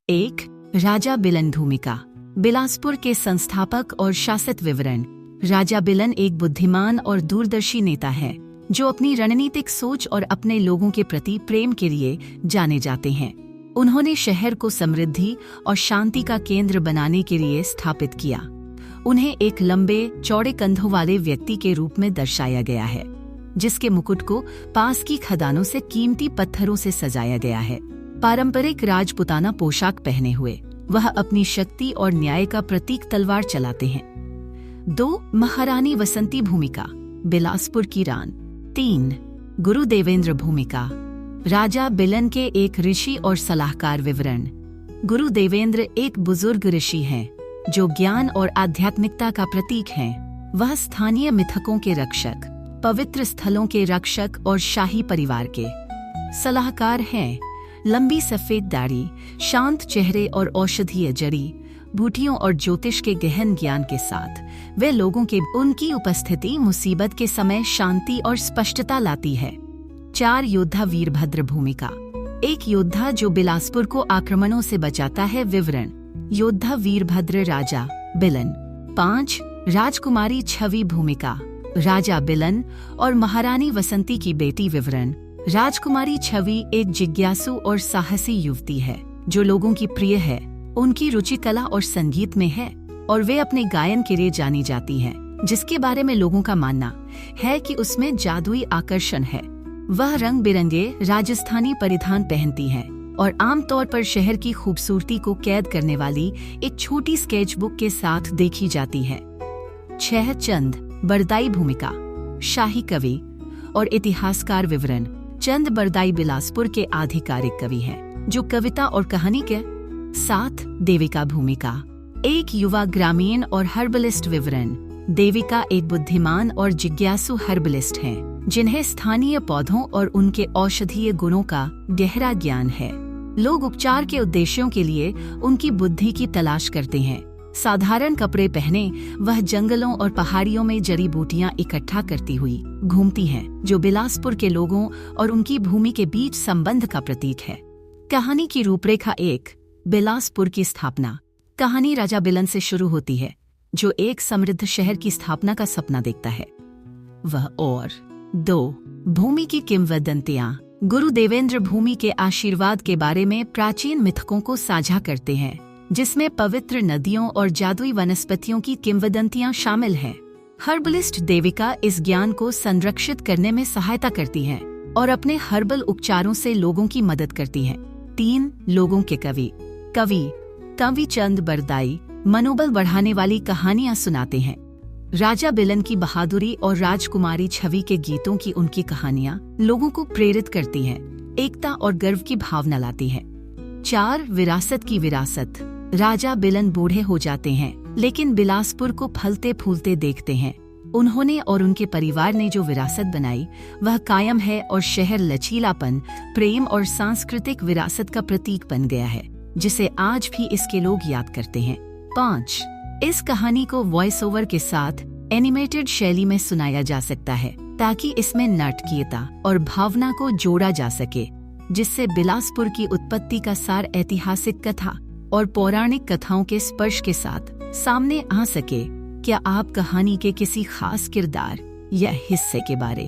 एक, राजा बिलन भूमिका। बिलासपुर के संस्थापक और शासक विवरण। राजा बिलन एक बुद्धिमान और दूरदर्शी नेता है जो अपनी रणनीतिक सोच और अपने लोगों के प्रति प्रेम के लिए जाने जाते हैं। उन्होंने शहर को समृद्धि और शांति का केंद्र बनाने के लिए स्थापित किया। उन्हें एक लंबे चौड़े कंधों वाले व्यक्ति के रूप में दर्शाया गया है, जिसके मुकुट को पास की खदानों से कीमती पत्थरों से सजाया गया है। पारंपरिक राजपुताना पोशाक पहने हुए वह अपनी शक्ति और न्याय का प्रतीक तलवार चलाते हैं। 2. महारानी वसंती भूमिका। बिलासपुर की रान। 3. गुरु देवेंद्र भूमिका। राजा बिलन के एक ऋषि और सलाहकार विवरण। गुरु देवेंद्र एक बुजुर्ग ऋषि हैं जो ज्ञान और आध्यात्मिकता का प्रतीक हैं। वह स्थानीय मिथकों के रक्षक, पवित्र स्थलों के रक्षक और शाही परिवार के सलाहकार हैं। लंबी सफेद दाढ़ी, शांत चेहरे और औषधीय जड़ी बूटियों और ज्योतिष के गहन ज्ञान के साथ वे लोगों के उनकी उपस्थिति मुसीबत के समय शांति और स्पष्टता लाती है। 4. योद्धा वीरभद्र भूमिका। एक योद्धा जो बिलासपुर को आक्रमणों से बचाता है। विवरण। योद्धा वीरभद्र राजा बिलन। 5. राजकुमारी छवि भूमिका। राजा बिलन और महारानी वसंती की बेटी। विवरण। राजकुमारी छवि एक जिज्ञासु और साहसी युवती है जो लोगों की प्रिय है। उनकी रुचि कला और संगीत में है और वे अपने गायन के लिए जानी जाती हैं, जिसके बारे में लोगों का मानना है कि उसमें जादुई आकर्षण है। वह रंग बिरंगे राजस्थानी परिधान पहनती हैं और आमतौर पर शहर की खूबसूरती को कैद करने वाली एक छोटी स्केचबुक के साथ देखी जाती है। 6. चंद बरदाई भूमिका। शाही कवि और इतिहासकार। विवरण। चंद बरदाई बिलासपुर के आधिकारिक कवि हैं जो कविता और कहानी के 7. देविका भूमिका। एक युवा ग्रामीण और हर्बलिस्ट। विवरण। देविका एक बुद्धिमान और जिज्ञासु हर्बलिस्ट हैं जिन्हें स्थानीय पौधों और उनके औषधीय गुणों का गहरा ज्ञान है। लोग उपचार के उद्देश्यों के लिए उनकी बुद्धि की तलाश करते हैं। साधारण कपड़े पहने वह जंगलों और पहाड़ियों में जड़ी बूटियां इकट्ठा करती हुई घूमती हैं, जो बिलासपुर के लोगों और उनकी भूमि के बीच संबंध का प्रतीक है। कहानी की रूपरेखा। 1. बिलासपुर की स्थापना। कहानी राजा बिलन से शुरू होती है जो एक समृद्ध शहर की स्थापना का सपना देखता है। वह और 2. भूमि की किंवदंतियां। गुरु देवेंद्र भूमि के आशीर्वाद के बारे में प्राचीन मिथकों को साझा करते हैं, जिसमें पवित्र नदियों और जादुई वनस्पतियों की किंवदंतियां शामिल हैं। हर्बलिस्ट देविका इस ज्ञान को संरक्षित करने में सहायता करती हैं और अपने हर्बल उपचारों से लोगों की मदद करती हैं। 3. लोगों के कवि। कवि चंद बरदाई मनोबल बढ़ाने वाली कहानियां सुनाते हैं। राजा बिलन की बहादुरी और राजकुमारी छवि के गीतों की उनकी कहानियां लोगों को प्रेरित करती हैं, एकता और गर्व की भावना लाती हैं। 4. विरासत की विरासत। राजा बिलन बूढ़े हो जाते हैं लेकिन बिलासपुर को फलते फूलते देखते हैं। उन्होंने और उनके परिवार ने जो विरासत बनाई वह कायम है और शहर लचीलापन, प्रेम और सांस्कृतिक विरासत का प्रतीक बन गया है, जिसे आज भी इसके लोग याद करते हैं। 5. इस कहानी को वॉइस ओवर के साथ एनिमेटेड शैली में सुनाया जा सकता है ताकि इसमें नाटकीयता और भावना को जोड़ा जा सके, जिससे बिलासपुर की उत्पत्ति का सार ऐतिहासिक कथा और पौराणिक कथाओं के स्पर्श के साथ सामने आ सके। क्या आप कहानी के किसी खास किरदार या हिस्से के बारे